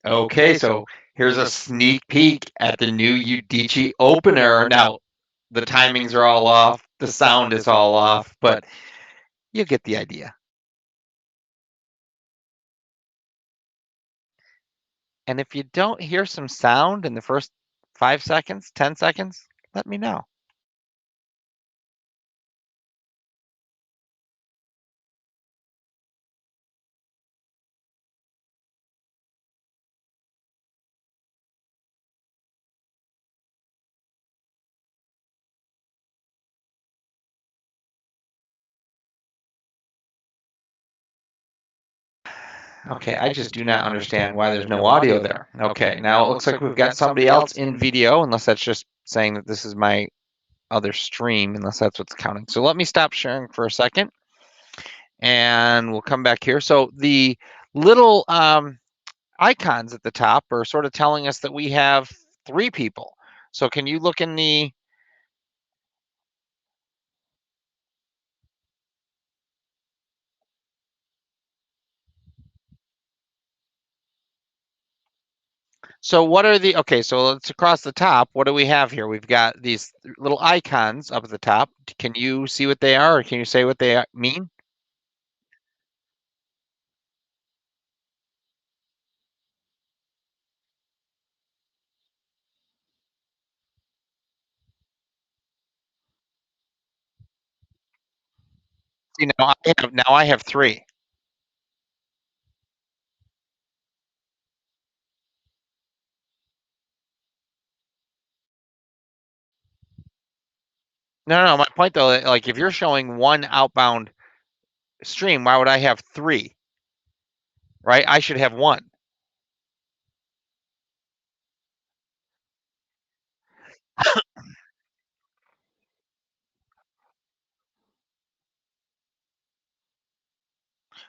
Okay, so here's a sneak peek at the new Udicci opener. Now, the timings are all off, the sound is all off, but you get the idea. And if you don't hear some sound in the first 5 seconds, 10 seconds, let me know. Okay, I just do not understand why there's no audio there. Okay, now it looks like we've got somebody else in video, unless that's just saying that this is my other stream, unless that's what's counting. So let me stop sharing for a second, and we'll come back here. So the little icons at the top are sort of telling us that we have 3 people. So can you look in the... So what are the... Okay, so let's across the top. What do we have here? We've got these little icons up at the top. Can you see what they are, or can you say what they mean? See, now I have 3. No, my point though, like if you're showing 1 outbound stream, why would I have 3? Right? I should have 1.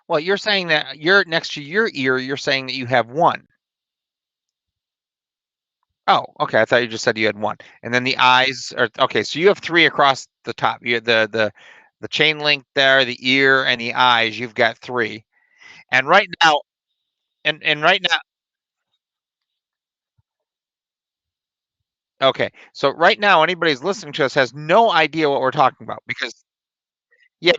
Well, you're saying that you're next to your ear, you're saying that you have 1. Oh, okay. I thought you just said you had 1. And then the eyes are okay. So you have 3 across the top. You have the chain link there, the ear, and the eyes. You've got 3. And right now, and right now, okay. So right now, anybody's listening to us has no idea what we're talking about because they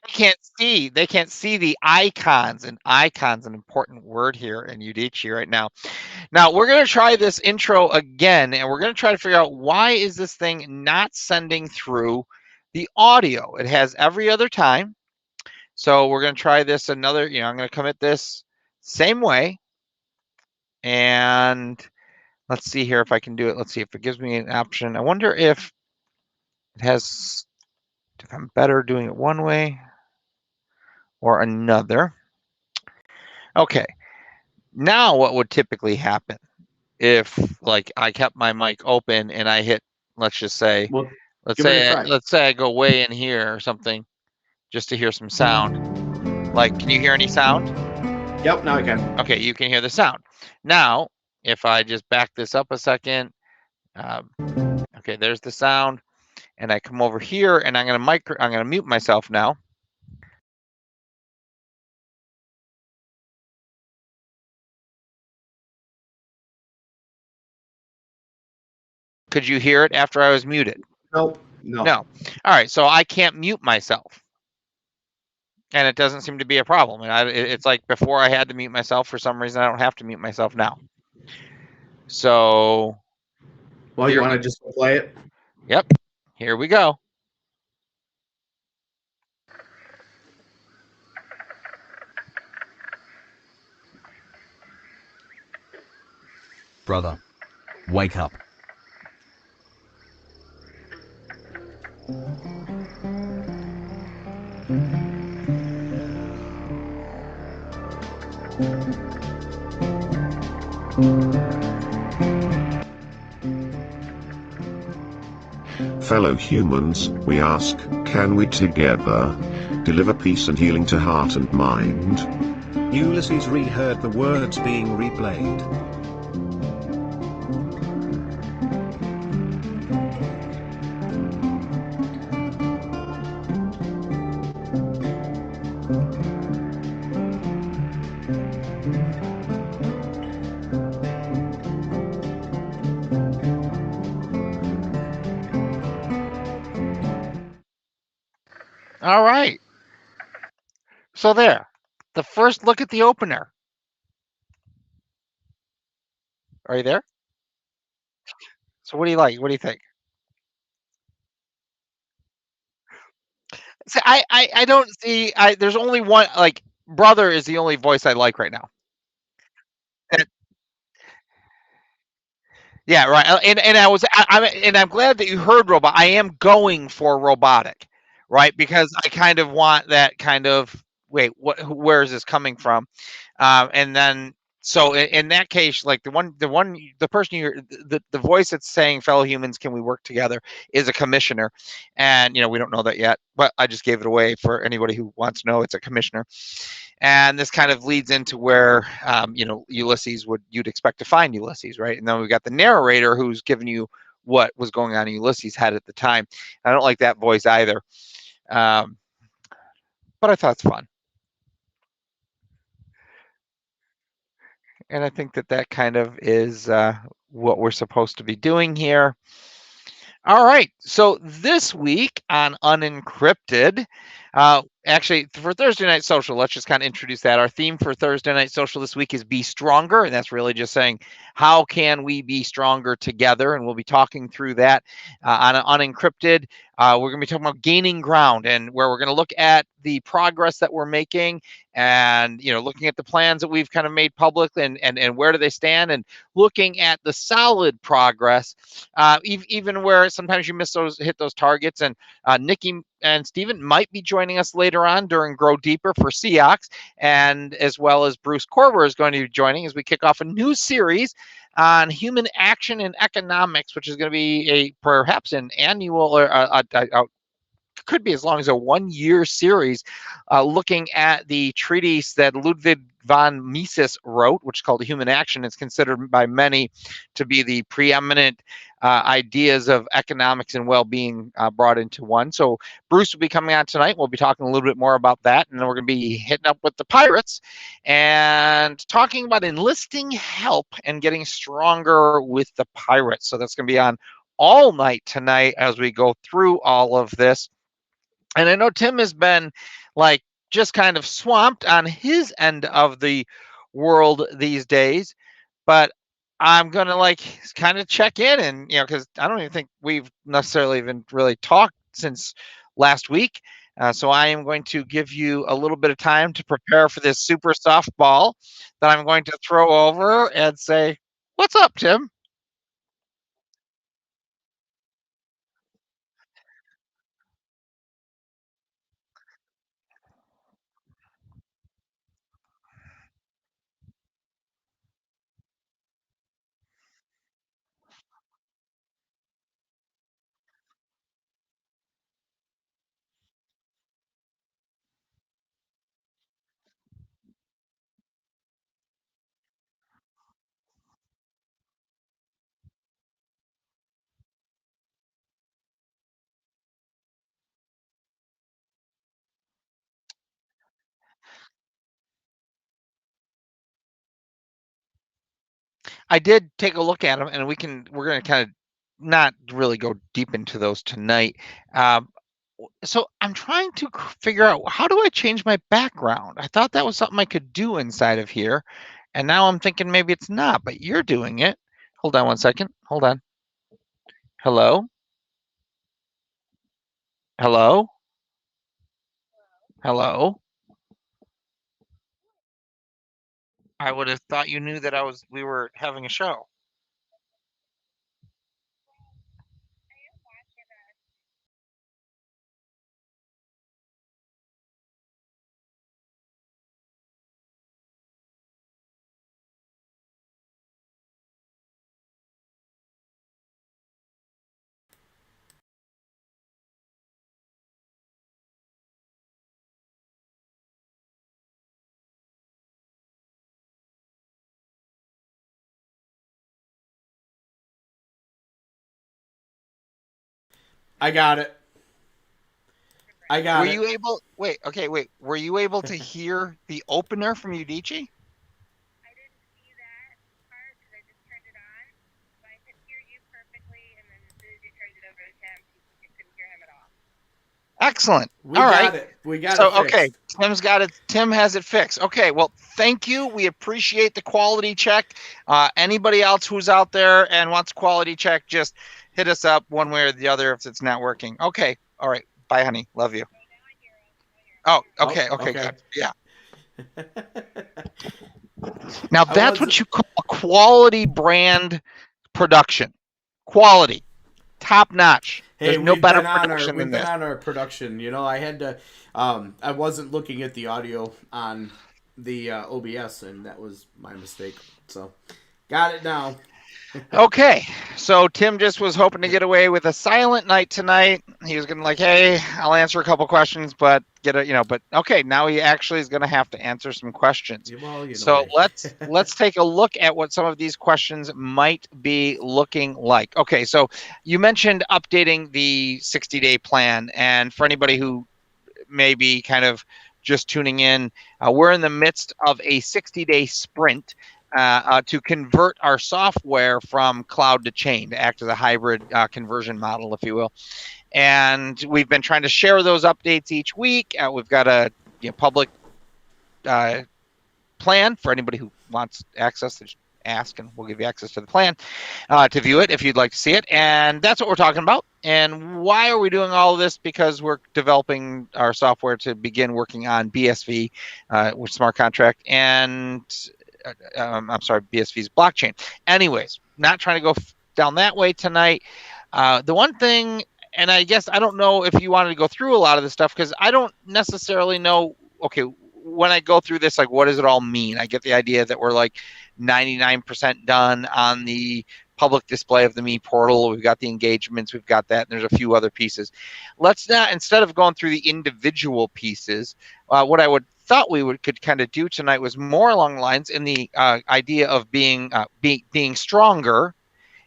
can't see the icons, and icons an important word here in Udicci right now. Now we're going to try this intro again, and we're going to try to figure out why is this thing not sending through the audio. It has every other time. So we're going to try this another, I'm going to commit this same way. And let's see here if I can do it. Let's see if it gives me an option. I wonder if I'm better doing it one way or another. Okay. Now what would typically happen if like I kept my mic open and I hit, let's just say, Well, let's say I go way in here or something just to hear some sound. Like, can you hear any sound? Yep, now I can. Okay, you can hear the sound. Now, if I just back this up a second, okay, there's the sound, and I come over here and I'm gonna mute myself now. Could you hear it after I was muted? Nope. No. No. All right, so I can't mute myself. And it doesn't seem to be a problem. And it's like before I had to mute myself. For some reason, I don't have to mute myself now. So. Well, you want to just play it? Yep. Here we go. Brother, wake up. Fellow humans, we ask, can we together deliver peace and healing to heart and mind? Ulysses reheard the words being replayed. All right. So there. The first look at the opener. Are you there? So what do you like? What do you think? See, I don't see. There's only one. Like brother is the only voice I like right now. And, yeah, right. And I'm glad that you heard robot. I am going for robotic, right? Because I kind of want that kind of wait. Where is this coming from? And then so in that case, like the person the voice that's saying fellow humans, can we work together, is a commissioner, and we don't know that yet, but I just gave it away for anybody who wants to know. It's a commissioner, and this kind of leads into where Ulysses you'd expect to find Ulysses, right? And then we've got the narrator who's giving you what was going on in Ulysses' head at the time. I don't like that voice either, but I thought it's fun. And I think that kind of is what we're supposed to be doing here. All right. So this week on Unencrypted, actually for Thursday Night Social, let's just kind of introduce that. Our theme for Thursday Night Social this week is Be Stronger. And that's really just saying, how can we be stronger together? And we'll be talking through that on Unencrypted. We're going to be talking about gaining ground, and where we're going to look at the progress that we're making, and looking at the plans that we've kind of made public, and where do they stand, and looking at the solid progress, even where sometimes you hit those targets. And Nikki and Stephen might be joining us later on during Grow Deeper for Ceox, and as well as Bruce Korber is going to be joining as we kick off a new series on human action and economics, which is going to be perhaps an annual or could be as long as a 1-year series, looking at the treatise that Ludwig von Mises wrote, which is called Human Action. It's considered by many to be the preeminent ideas of economics and well-being brought into one. So Bruce will be coming on tonight. We'll be talking a little bit more about that, and then we're going to be hitting up with the pirates and talking about enlisting help and getting stronger with the pirates. So that's going to be on all night tonight as we go through all of this. And I know Tim has been like just kind of swamped on his end of the world these days, but I'm going to like kind of check in, and because I don't even think we've necessarily even really talked since last week. So I am going to give you a little bit of time to prepare for this super softball that I'm going to throw over and say, "What's up, Tim?" I did take a look at them, and we're going to kind of not really go deep into those tonight. Um, so I'm trying to figure out, how do I change my background? I thought that was something I could do inside of here, and now I'm thinking maybe it's not, but you're doing it. Hold on one second. Hold on. Hello? Hello? Hello? I would have thought you knew that we were having a show. I got it. I got Were it. you able? Wait. Okay. Wait. Were you able to hear the opener from Udicci? Excellent. We All got right. it. We got So, it fixed. okay, Tim's got it. Tim has it fixed. Okay, well, thank you. We appreciate the quality check. Anybody else who's out there and wants a quality check, just hit us up one way or the other if it's not working. Okay. All right. Bye, honey. Love you. Oh, okay. Oh, Okay. okay. Good. Yeah. Now I that's was- what you call a quality brand production. Quality, top notch. Hey, There's no we've better been on production than this. our production. You know, I had to. I wasn't looking at the audio on the OBS, and that was my mistake. So, got it now. Okay, so Tim just was hoping to get away with a silent night tonight. He was gonna like, hey, I'll answer a couple questions, but but okay, now he actually is gonna have to answer some questions. Well, you know. So let's take a look at what some of these questions might be looking like. Okay, so you mentioned updating the 60-day plan, and for anybody who may be kind of just tuning in, we're in the midst of a 60-day sprint to convert our software from cloud to chain to act as a hybrid conversion model, if you will. And we've been trying to share those updates each week. We've got a public plan for anybody who wants access to ask, and we'll give you access to the plan to view it if you'd like to see it. And that's what we're talking about. And why are we doing all of this? Because we're developing our software to begin working on BSV, with smart contract, and I'm sorry, BSV's blockchain. Anyways, not trying to go down that way tonight. The one thing, and I guess I don't know if you wanted to go through a lot of this stuff, because I don't necessarily know, okay, when I go through this, like, what does it all mean? I get the idea that we're like 99% done on the public display of the Me portal. We've got the engagements, we've got that, and there's a few other pieces. Let's not, instead of going through the individual pieces, what I thought we could kind of do tonight was more along the lines in the idea of being stronger.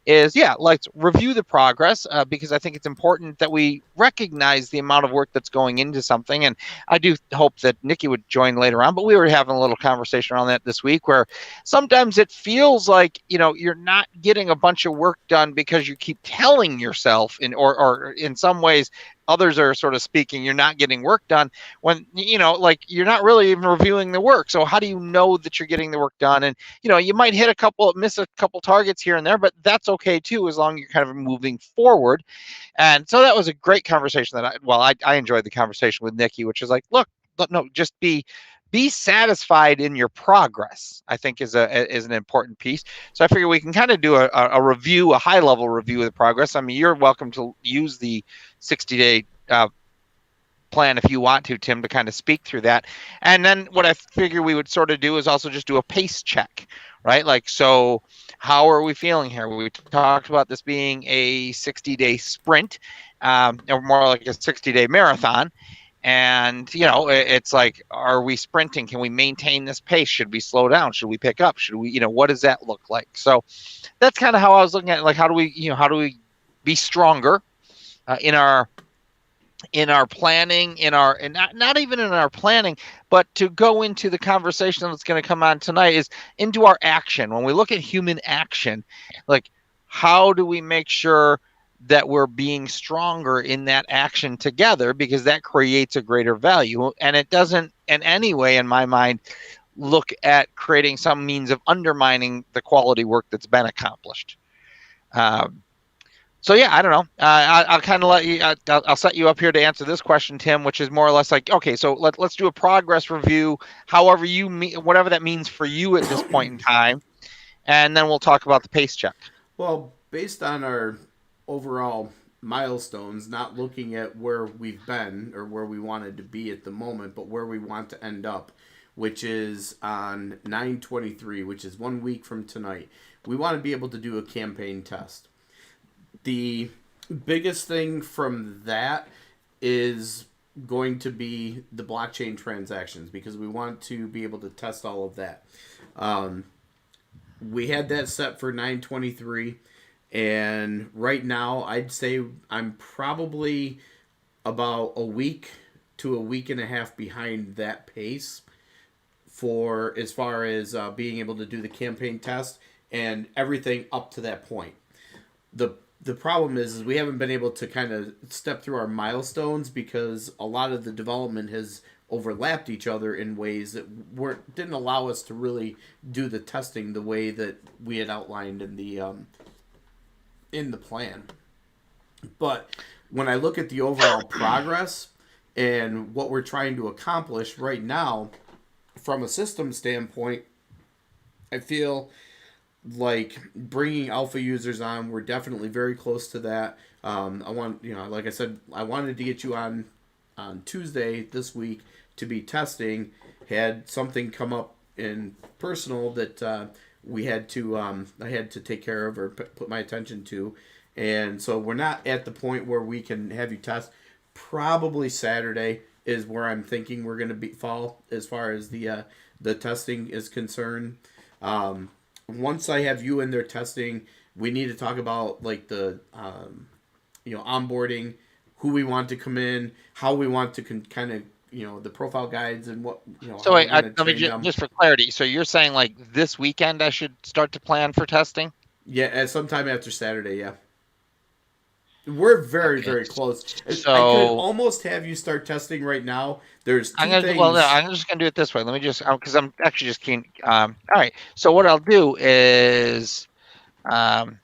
Is let's review the progress, because I think it's important that we recognize the amount of work that's going into something. And I do hope that Nikki would join later on, but we were having a little conversation around that this week, where sometimes it feels like, you're not getting a bunch of work done because you keep telling yourself, or in some ways others are sort of speaking, you're not getting work done, when like you're not really even reviewing the work. So how do you know that you're getting the work done? And you might miss a couple targets here and there, but that's okay too, as long as you're kind of moving forward. And so that was a great conversation that I enjoyed the conversation with Nikki, which is like, look, no, just be satisfied in your progress, I think is an important piece. So I figure we can kind of do a review, a high level review of the progress. I mean, you're welcome to use the 60-day plan if you want to, Tim, to kind of speak through that. And then what I figure we would sort of do is also just do a pace check, right? Like, so how are we feeling here? We talked about this being a 60-day sprint, or more like a 60-day marathon. And, it's like, are we sprinting? Can we maintain this pace? Should we slow down? Should we pick up? Should we, what does that look like? So that's kind of how I was looking at it. Like, how do we be stronger in our planning, and not even in our planning, but to go into the conversation that's going to come on tonight is into our action. When we look at human action, like, how do we make sure that we're being stronger in that action together, because that creates a greater value, and it doesn't in any way, in my mind, look at creating some means of undermining the quality work that's been accomplished. So I don't know. I'll kind of let you. I'll set you up here to answer this question, Tim, which is more or less like, okay, so let's do a progress review, however whatever that means for you at this point in time, and then we'll talk about the pace check. Well, based on our overall milestones, not looking at where we've been or where we wanted to be at the moment, but where we want to end up, which is on 9/23, which is 1 week from tonight. We want to be able to do a campaign test. The biggest thing from that is going to be the blockchain transactions, because we want to be able to test all of that. We had that set for 9/23, and right now I'd say I'm probably about a week to a week and a half behind that pace for as far as being able to do the campaign test and everything up to that point. The the problem is we haven't been able to kind of step through our milestones because a lot of the development has overlapped each other in ways that didn't allow us to really do the testing the way that we had outlined in the plan. But when I look at the overall progress and what we're trying to accomplish right now, from a system standpoint, I feel like bringing alpha users on, we're definitely very close to that. Like I said, I wanted to get you on Tuesday this week to be testing. Had something come up in personal that we had to I had to take care of or put my attention to, and so we're not at the point where we can have you test. Probably Saturday is where I'm thinking we're going to fall as far as the testing is concerned. Once I have you in there testing, we need to talk about like the onboarding, who we want to come in, how we want to kind of the profile guides and what So wait, let me just for clarity. So you're saying like this weekend I should start to plan for testing? Yeah, at sometime after Saturday. Yeah, we're very close. So I could almost have you start testing right now. There's two things. Well, no, I'm just gonna do it this way. Let me just because I'm actually just keen. All right. So what I'll do is testing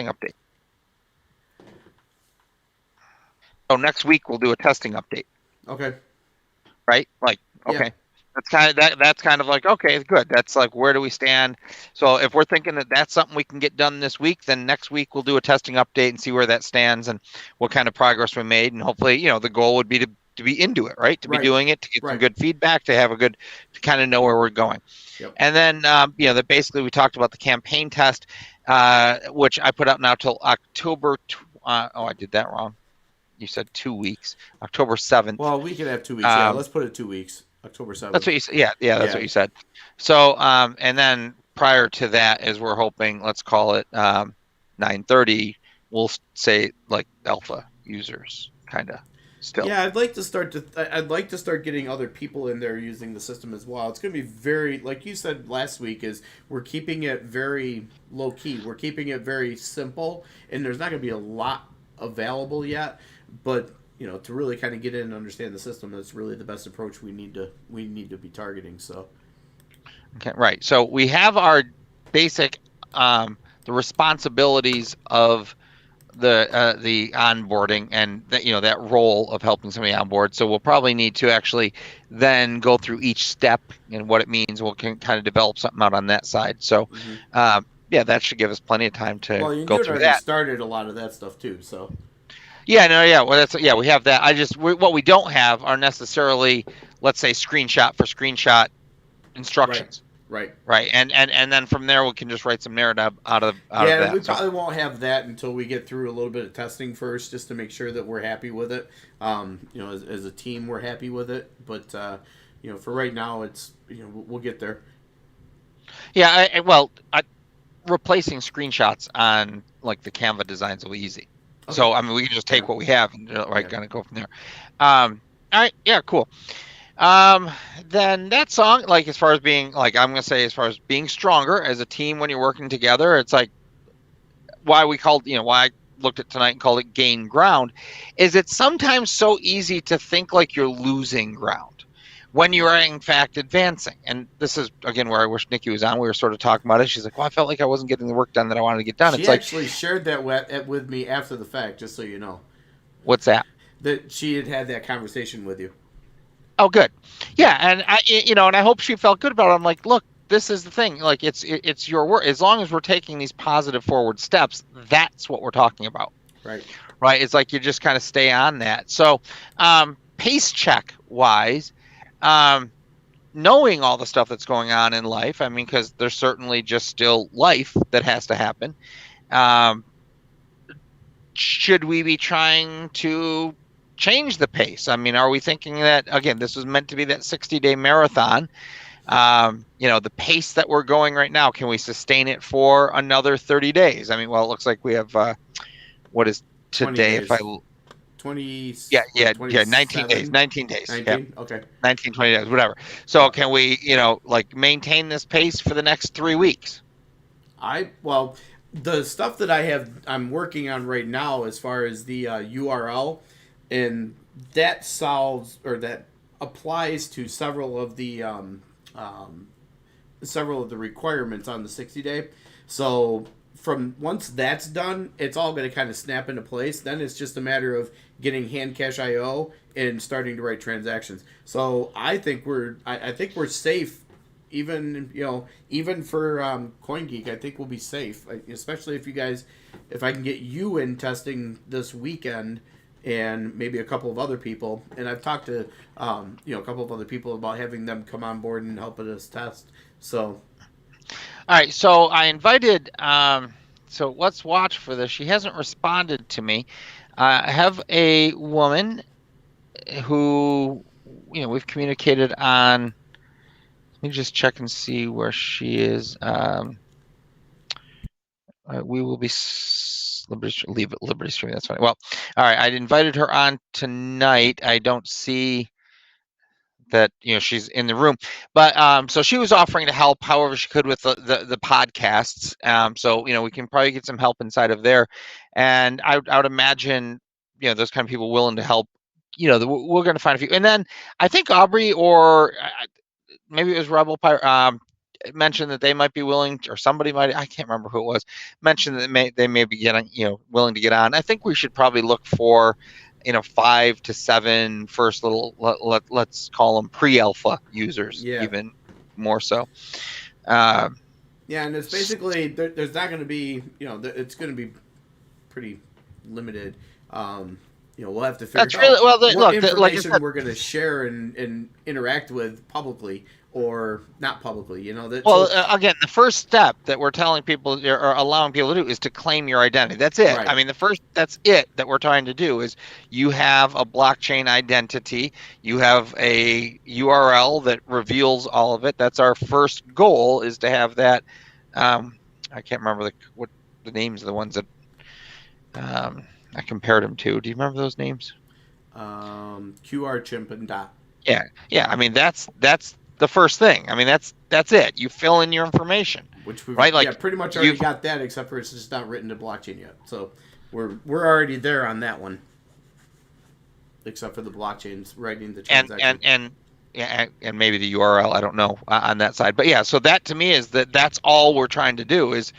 update. So next week we'll do a testing update. Okay. Right? Like, okay. Yeah. That's kind of like, okay, good. That's like, where do we stand? So if we're thinking that that's something we can get done this week, then next week we'll do a testing update and see where that stands and what kind of progress we made. And hopefully, the goal would be to be into it, right? To be doing it, to get some good feedback, to kind of know where we're going. Yep. And then, that basically we talked about the campaign test, which I put out now till October. I did that wrong. You said 2 weeks, October 7th. Well, we could have 2 weeks. Yeah, let's put it 2 weeks, October 7th. That's what you said. Yeah, that's what you said. So, and then prior to that is we're hoping, let's call it 9:30. We'll say like alpha users, kind of still. Yeah, I'd like to start getting other people in there using the system as well. It's going to be very, like you said last week, is we're keeping it very low key. We're keeping it very simple, and there's not going to be a lot available yet. But to really kind of get in and understand the system, that's really the best approach we need to be targeting. So, okay, right. So we have our basic the responsibilities of the onboarding and that role of helping somebody onboard. So we'll probably need to actually then go through each step and what it means. We'll kind of develop something out on that side. So, that should give us plenty of time to go through that. Started a lot of that stuff too. So. Well, we have that. What we don't have are necessarily, let's say, screenshot for screenshot instructions. Right. And then from there we can just write some narrative out of that. Yeah, we probably won't have that until we get through a little bit of testing first, just to make sure that we're happy with it. As a team, we're happy with it. But for right now, it's we'll get there. Yeah. Replacing screenshots on like the Canva designs will be easy. Okay. So we can just take what we have and kind of go from there. All right, yeah, cool. Then that song, like as far as being like I'm gonna say as far as being stronger as a team when you're working together, it's like why we called why I looked at tonight and called it gain ground, is it's sometimes so easy to think like you're losing ground when you are in fact advancing. And this is again where I wish Nikki was on. We were sort of talking about it. She's like, well, I felt like I wasn't getting the work done that I wanted to get done. She actually shared that with me after the fact, just so you know. What's that? That she had that conversation with you. Oh, good. Yeah, and I hope she felt good about it. I'm like, look, this is the thing. Like, it's your work. As long as we're taking these positive forward steps, that's what we're talking about. Right. It's like you just kind of stay on that. So, pace check wise, knowing all the stuff that's going on in life, because there's certainly just still life that has to happen. Should we be trying to change the pace? Are we thinking that, again, this was meant to be that 60-day marathon? The pace that we're going right now, can we sustain it for another 30 days? It looks like we have, what is today? 20 yeah 19 days 19 days 19? Yeah. Okay, 19 20 days, whatever. So can we maintain this pace for the next 3 weeks? the stuff that I'm working on right now, as far as the URL, and that solves, or that applies to several of the requirements on the 60-day. So from once that's done, it's all going to kind of snap into place. Then it's just a matter of getting hand cache IO and starting to write transactions. So I think I think we're safe. Even even for CoinGeek, I think we'll be safe, especially if I can get you in testing this weekend, and maybe a couple of other people. And I've talked to a couple of other people about having them come on board and help us test. So, all right. So I invited. So let's watch for this. She hasn't responded to me. I have a woman who we've communicated on. Let me just check and see where she is. We will be Liberty Stream. That's fine. Well, all right. I invited her on tonight. I don't see that she's in the room, but so she was offering to help however she could with the podcasts. So we can probably get some help inside of there, and I would imagine those kind of people willing to help. We're going to find a few, and then I think Aubrey or maybe it was Rebel Pirate mentioned that they might be willing to, or somebody might, I can't remember who it was, mentioned that they may be getting willing to get on. I think we should probably look for 5 to 7 first little let's call them pre-alpha users, even more so. Yeah, and it's basically there's not going to be it's going to be pretty limited. We'll have to figure out what information we're going to share and interact with publicly or not publicly. Again, the first step that we're telling people or allowing people to do is to claim your identity. That's it. Right. I mean, that's it that we're trying to do is you have a blockchain identity. You have a URL that reveals all of it. That's our first goal, is to have that. I can't remember what the names of the ones that I compared them to. Do you remember those names? QR Chimp and Dot. Yeah. I mean, that's the first thing. I mean, that's it. You fill in your information, which we've pretty much already got that, except for it's just not written to blockchain yet. So we're already there on that one, except for the blockchains writing the transaction. And maybe the URL. I don't know on that side, but yeah. So that to me is that's all we're trying to do is.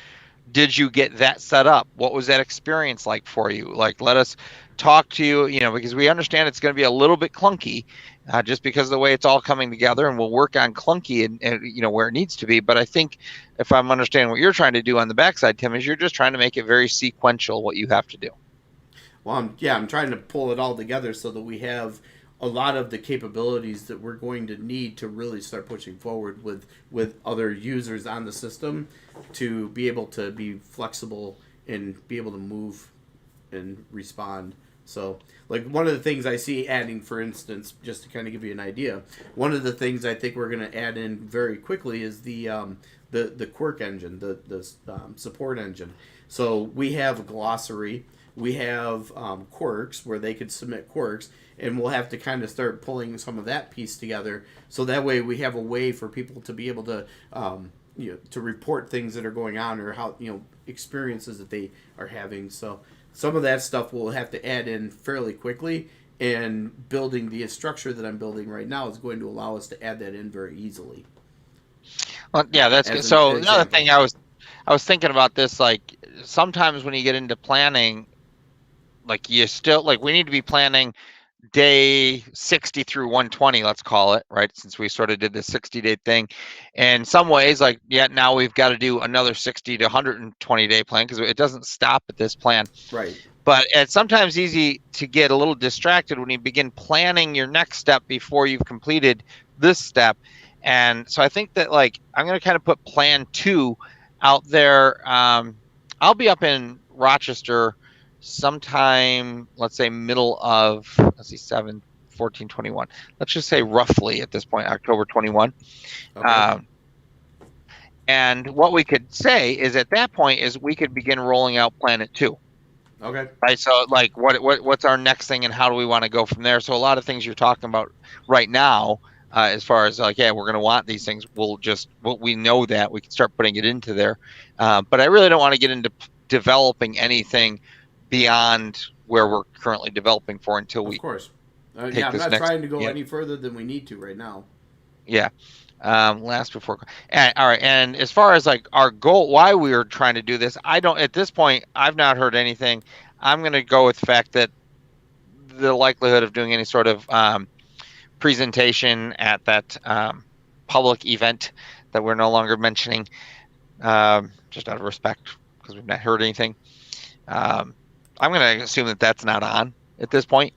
Did you get that set up? What was that experience like for you? Like, let us talk to you, because we understand it's going to be a little bit clunky, just because of the way it's all coming together, and we'll work on clunky and where it needs to be. But I think if I'm understanding what you're trying to do on the backside, Tim, is you're just trying to make it very sequential what you have to do. Well, I'm trying to pull it all together so that we have a lot of the capabilities that we're going to need to really start pushing forward with other users on the system to be able to be flexible and be able to move and respond. So, like, one of the things I see adding, for instance, just to kind of give you an idea, one of the things I think we're going to add in very quickly is the quirk engine, the support engine. So we have a glossary. We have quirks where they could submit quirks, and we'll have to kind of start pulling some of that piece together. So that way we have a way for people to be able to to report things that are going on, or how experiences that they are having. So some of that stuff we'll have to add in fairly quickly, and building the structure that I'm building right now is going to allow us to add that in very easily. Well, yeah, that's good. So another thing I was thinking about this, like sometimes when you get into planning, like we need to be planning day 60 through 120, let's call it, right? Since we sort of did the 60-day thing. And in some ways, like, now we've got to do another 60 to 120-day plan, because it doesn't stop at this plan. Right. But it's sometimes easy to get a little distracted when you begin planning your next step before you've completed this step. And so I think that, like, I'm going to kind of put plan 2 out there. I'll be up in Rochester sometime, let's say middle of, 7, 14, 21. Let's just say roughly at this point, October 21. Okay. And what we could say is at that point is we could begin rolling out Planet 2. Okay. Right. So, like, what's our next thing, and how do we want to go from there? So a lot of things you're talking about right now, as far as like, yeah, we're going to want these things. We know that we can start putting it into there. But I really don't want to get into developing anything beyond where we're currently developing for until Of we course. take I'm this not next. trying to go Yeah. any further than we need to right now. Yeah. Last before. All right. And as far as like our goal, why we are trying to do this, I don't, at this point, I've not heard anything. I'm going to go with the fact that the likelihood of doing any sort of presentation at that public event that we're no longer mentioning, just out of respect, because we've not heard anything. I'm going to assume that that's not on at this point,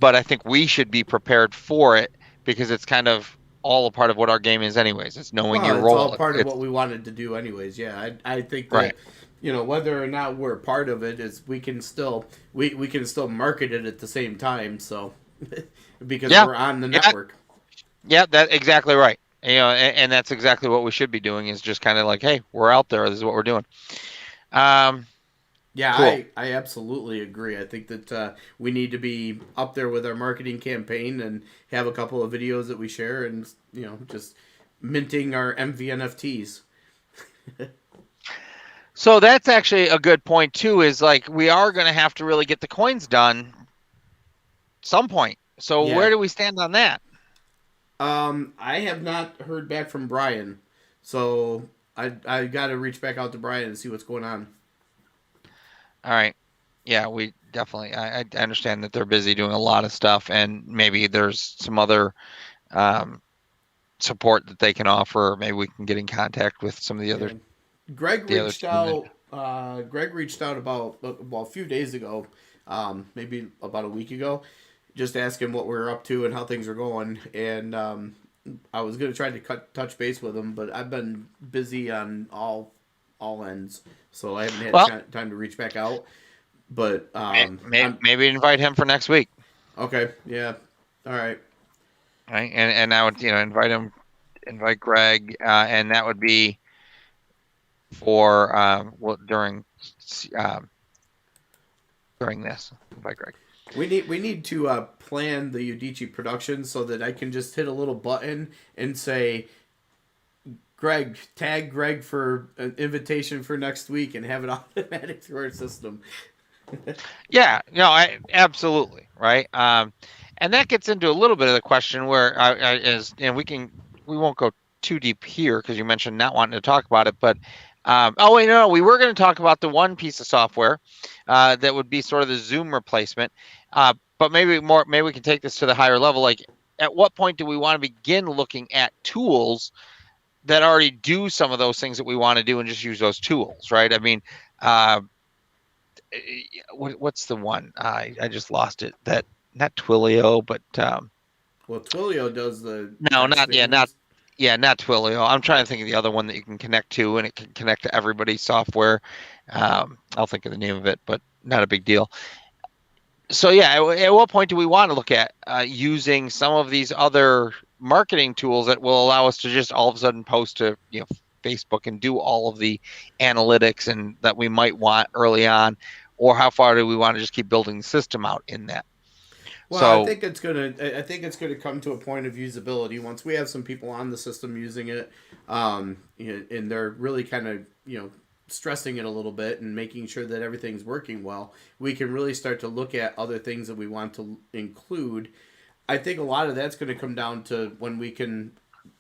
but I think we should be prepared for it because it's kind of all a part of what our game is anyways. It's knowing Well, your it's all role. part of what we wanted to do, anyways. Yeah, I think Right. that whether or not we're part of it is we can still market it at the same time. So because Yeah. we're on the Yeah. network. Yeah, that's exactly right. And that's exactly what we should be doing is just kind of like, hey, we're out there. This is what we're doing. Yeah, Cool. I absolutely agree. I think that we need to be up there with our marketing campaign and have a couple of videos that we share and, just minting our MVNFTs. So that's actually a good point too, is like we are going to have to really get the coins done some point. So Yeah. where do we stand on that? I have not heard back from Brian, so I got to reach back out to Brian and see what's going on. All right. Yeah, we definitely, I understand that they're busy doing a lot of stuff and maybe there's some other support that they can offer. Or maybe we can get in contact with some of the other. Greg the other reached team out. Greg reached out about a few days ago, maybe about a week ago, just asking what we're up to and how things are going. And I was gonna try to touch base with him, but I've been busy on all ends, so I haven't had time to reach back out. But maybe invite him for next week. Okay. Yeah. All right. Right. And I would invite Greg, and that would be for during this. Invite Greg. We need to plan the Udicci production so that I can just hit a little button and say, Greg, tag Greg for an invitation for next week and have it automatic through our system. Yeah, no, absolutely right. And that gets into a little bit of the question where we won't go too deep here because you mentioned not wanting to talk about it, but we were going to talk about the one piece of software that would be sort of the Zoom replacement. But maybe we can take this to the higher level. Like, at what point do we want to begin looking at tools that already do some of those things that we want to do and just use those tools, right? I mean, what's the one? I just lost it. That not Twilio, but well, Twilio does the not Twilio. I'm trying to think of the other one that you can connect to, and it can connect to everybody's software. I'll think of the name of it, but not a big deal. So yeah, at what point do we want to look at using some of these other marketing tools that will allow us to just all of a sudden post to Facebook and do all of the analytics and that we might want early on, or how far do we want to just keep building the system out in that? Well, so, I think it's gonna come to a point of usability once we have some people on the system using it, and they're really kind of stressing it a little bit and making sure that everything's working well. We can really start to look at other things that we want to include. I think a lot of that's going to come down to when we can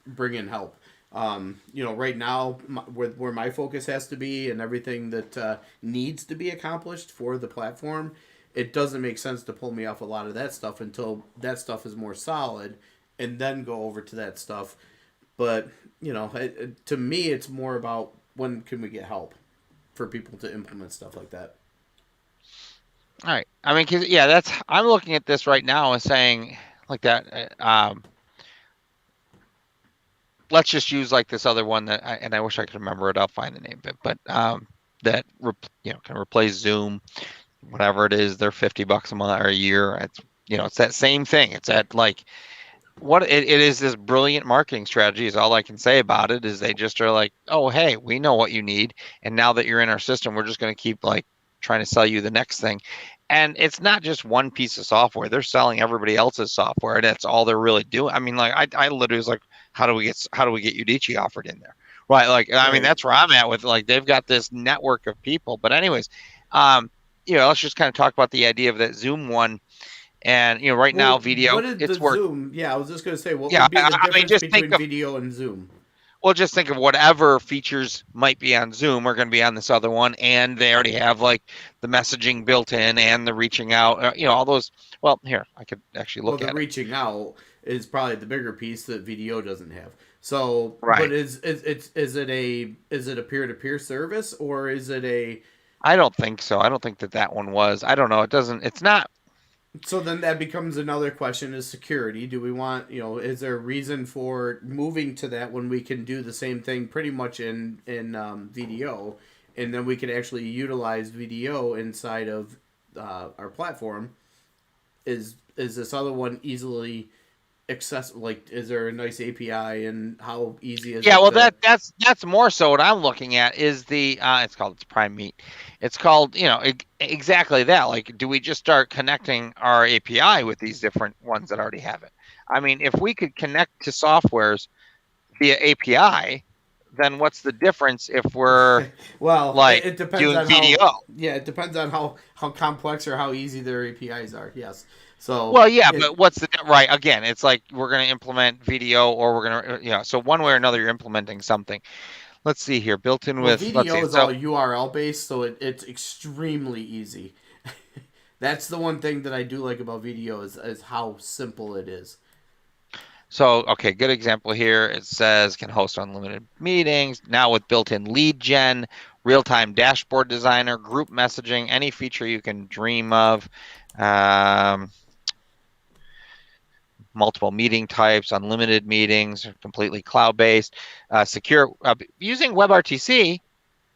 bring in help. Right now, where my focus has to be and everything that needs to be accomplished for the platform, it doesn't make sense to pull me off a lot of that stuff until that stuff is more solid and then go over to that stuff. But, to me, it's more about when can we get help for people to implement stuff like that. All right. I mean, I'm looking at this right now and saying like that. Let's just use like this other one I wish I could remember it. I'll find the name of it, but that can replace Zoom, whatever it is. They're $50 a month or a year. It's that same thing. It's that like what it is. This brilliant marketing strategy is all I can say about it. Is they just are like, oh hey, we know what you need, and now that you're in our system, we're just going to keep like trying to sell you the next thing. And it's not just one piece of software. They're selling everybody else's software, and that's all they're really doing. I mean, like I literally was like, how do we get Udicci offered in there? Right. Like, I mean, Right. that's where I'm at with, like, they've got this network of people. But anyways, let's just kind of talk about the idea of that Zoom one. And right now, Well, video, what is the it's work. Zoom? Yeah, I was just gonna say, what Yeah, would be the I mean, difference just think between of video and Zoom? well, just think of whatever features might be on Zoom are going to be on this other one, and they already have like the messaging built in and the reaching out. All those. Well, here I could actually Well, look the at it. reaching out is probably the bigger piece that video doesn't have. So, Right. but is it a peer to peer service, or is it a? I don't think so. I don't think that one was. I don't know. It doesn't. It's not. So then that becomes another question: is security? Do we want, is there a reason for moving to that when we can do the same thing pretty much in VDO, and then we can actually utilize VDO inside of our platform? Is this other one easily accessible? Like, is there a nice API, and how easy is Yeah. it? Well, that's more so what I'm looking at is the. It's Prime Meet. It's called exactly that. Like, do we just start connecting our API with these different ones that already have it? I mean, if we could connect to softwares via API, then what's the difference if we're Well, like it depends doing on video? how. Yeah, it depends on how complex or how easy their APIs are. Yes. So. Well, yeah, but what's the right? Again, it's like we're going to implement video, or we're going to, so one way or another, you're implementing something. Let's see here, built in with. Let's VDO see. is all URL based, so it's extremely easy. That's the one thing that I do like about VDO is how simple it is. So, okay, good example here. It says can host unlimited meetings now with built-in lead gen, real-time dashboard designer, group messaging, any feature you can dream of. Multiple meeting types, unlimited meetings, completely cloud-based, secure, using WebRTC.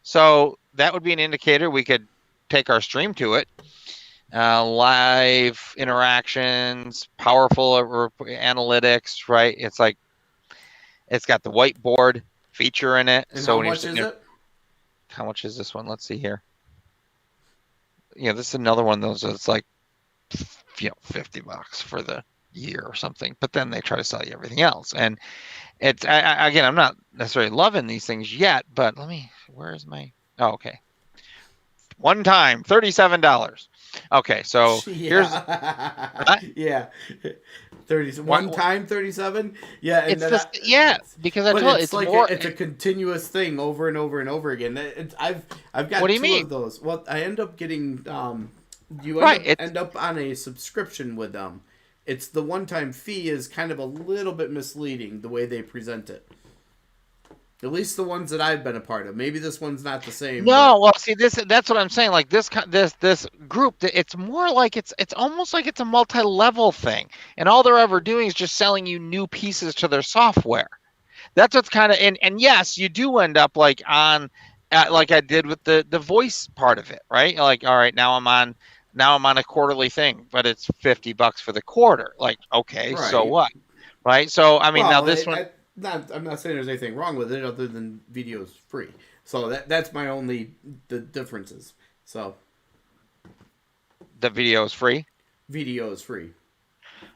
So that would be an indicator we could take our stream to it. Live interactions, powerful analytics, right? It's like it's got the whiteboard feature in it. And so how much is it? How much is this one? Let's see here. This is another one of those that's like $50 for the year or something, but then they try to sell you everything else. And it's again, I'm not necessarily loving these things yet, but where's my okay. One time, $37. Okay, so here's yeah, 30 one time 37. Yeah, and it's just because I told it's like it's a continuous thing over and over and over again. I've got two of those. Well, I end up getting end up on a subscription with them. It's the one-time fee is kind of a little bit misleading the way they present it. At least the ones that I've been a part of. Maybe this one's not the same. No, well, see, that's what I'm saying. Like this group, it's more like it's almost like it's a multi-level thing, and all they're ever doing is just selling you new pieces to their software. That's what's kind of and yes, you do end up like on, like I did with the voice part of it, right? Like, all right, now I'm on a quarterly thing, but it's $50 for the quarter. Like, okay, right. So what, right? So I mean, now this one. I'm not saying there's anything wrong with it other than video's free. So that's my only the differences. So the video is free. Video is free.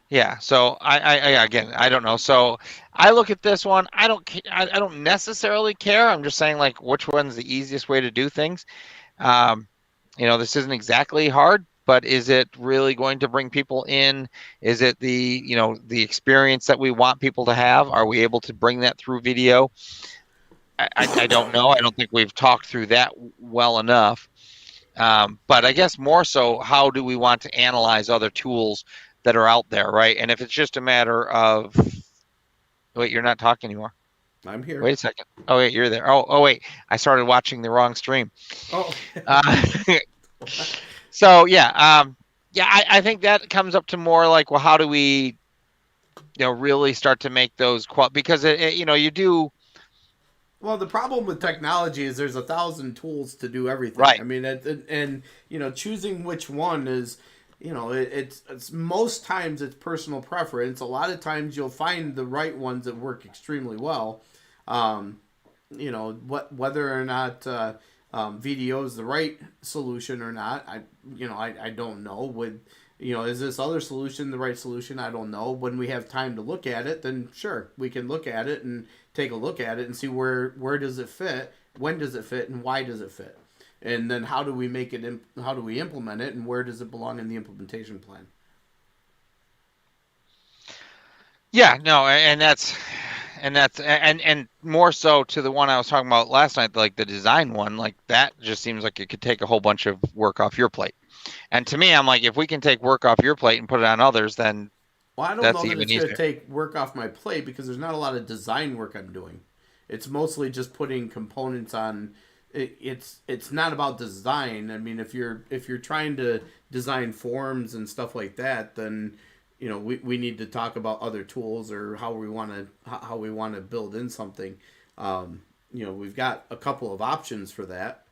Yeah. So I don't know. So I look at this one. I don't necessarily care. I'm just saying, like, which one's the easiest way to do things. This isn't exactly hard, but is it really going to bring people in? Is it the experience that we want people to have? Are we able to bring that through video? I don't know. I don't think we've talked through that well enough. But I guess more so, how do we want to analyze other tools that are out there, right? And if it's just a matter of, wait, you're not talking anymore. I'm here. Wait a second. Oh, wait, you're there. Oh, wait, I started watching the wrong stream. Oh. So I think that comes up to more like, well, how do we, really start to make those because you do. Well, the problem with technology is there's 1,000 tools to do everything. Right. I mean, and choosing which one is, it's most times it's personal preference. A lot of times you'll find the right ones that work extremely well. Whether or not VDO is the right solution or not. I don't know. Is this other solution the right solution? I don't know. When we have time to look at it, then sure, we can look at it and take a look at it and see where does it fit, when does it fit, and why does it fit, and then how do we make it? How do we implement it, and where does it belong in the implementation plan? Yeah, no, and that's more so to the one I was talking about last night, like the design one, like that just seems like it could take a whole bunch of work off your plate. And to me, I'm like, if we can take work off your plate and put it on others, then well, I don't that's know that even it's going to easier. take work off my plate because there's not a lot of design work I'm doing. It's mostly just putting components on. It's not about design. I mean, if you're trying to design forms and stuff like that, then we need to talk about other tools or how we want to build in something. We've got a couple of options for that.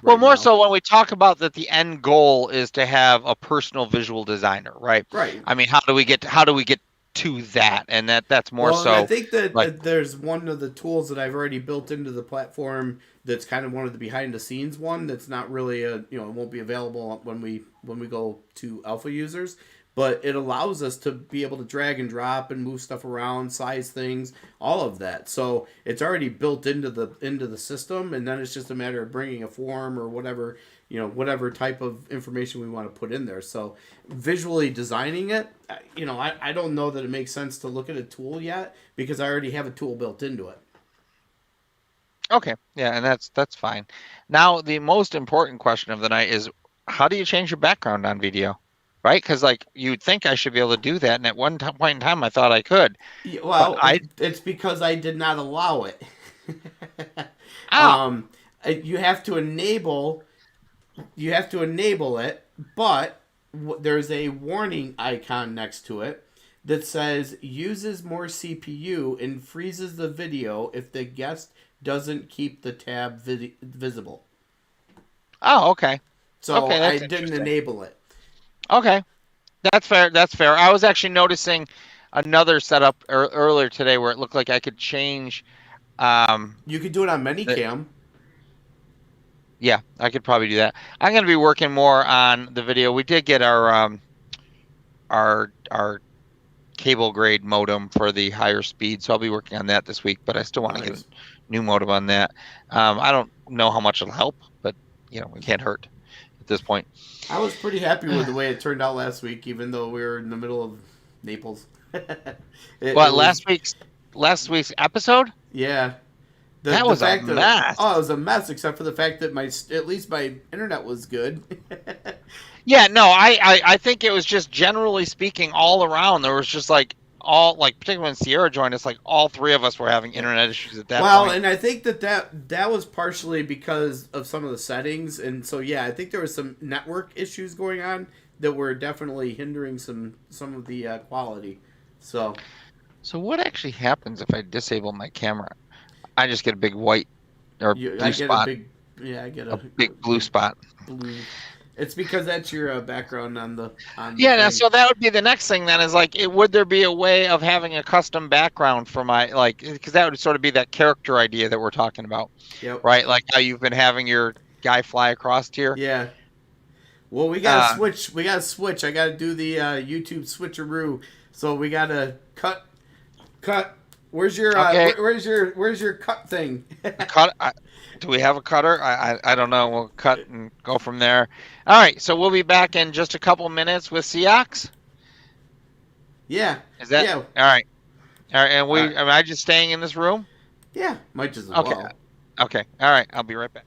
Well, more so when we talk about that, the end goal is to have a personal visual designer, right? Right. I mean, how do we get to that? And that's more so. I think that there's one of the tools that I've already built into the platform that's kind of one of the behind the scenes one that's not really it won't be available when we go to alpha users. But it allows us to be able to drag and drop and move stuff around, size things, all of that. So it's already built into the system, and then it's just a matter of bringing a form or whatever type of information we want to put in there. So visually designing it, I don't know that it makes sense to look at a tool yet because I already have a tool built into it. Okay, yeah, and that's fine. Now the most important question of the night is, how do you change your background on video? Right, because like you'd think I should be able to do that, and at one point in time I thought I could. Yeah, well, it's because I did not allow it. Oh. You have to enable it, but there's a warning icon next to it that says uses more CPU and freezes the video if the guest doesn't keep the tab visible. Oh, okay. So okay, I didn't enable it. Okay, that's fair. That's fair. I was actually noticing another setup earlier today where it looked like I could change. You could do it on ManyCam. Yeah, I could probably do that. I'm going to be working more on the video. We did get our cable grade modem for the higher speed, so I'll be working on that this week. But I still want to get a new modem on that. I don't know how much it'll help, but it can't hurt at this point. I was pretty happy with the way it turned out last week, even though we were in the middle of Naples. Last week's episode? Yeah. That was a mess. It was a mess, except for the fact that at least my internet was good. Yeah, no, I think it was just generally speaking all around. There was just particularly when Sierra joined us, like all three of us were having internet issues at that point. Well, and I think that was partially because of some of the settings, and so yeah, I think there was some network issues going on that were definitely hindering some of the quality. So what actually happens if I disable my camera? I just get a big white or blue spot. I get a big blue spot. Blue. It's because that's your background on the yeah, so that would be the next thing then is would there be a way of having a custom background for my because that would sort of be that character idea that we're talking about. Yep. Right? Like how you've been having your guy fly across here. Yeah. Well, we got to switch. We got to switch. I got to do the YouTube switcheroo. So we got to cut. Where's your where's your cut thing? Cut. Do we have a cutter? I don't know. We'll cut and go from there. All right. So we'll be back in just a couple minutes with Ceox. Yeah. Is that? Yeah. All right. And am I just staying in this room? Yeah. Might just as well. Okay. All right. I'll be right back.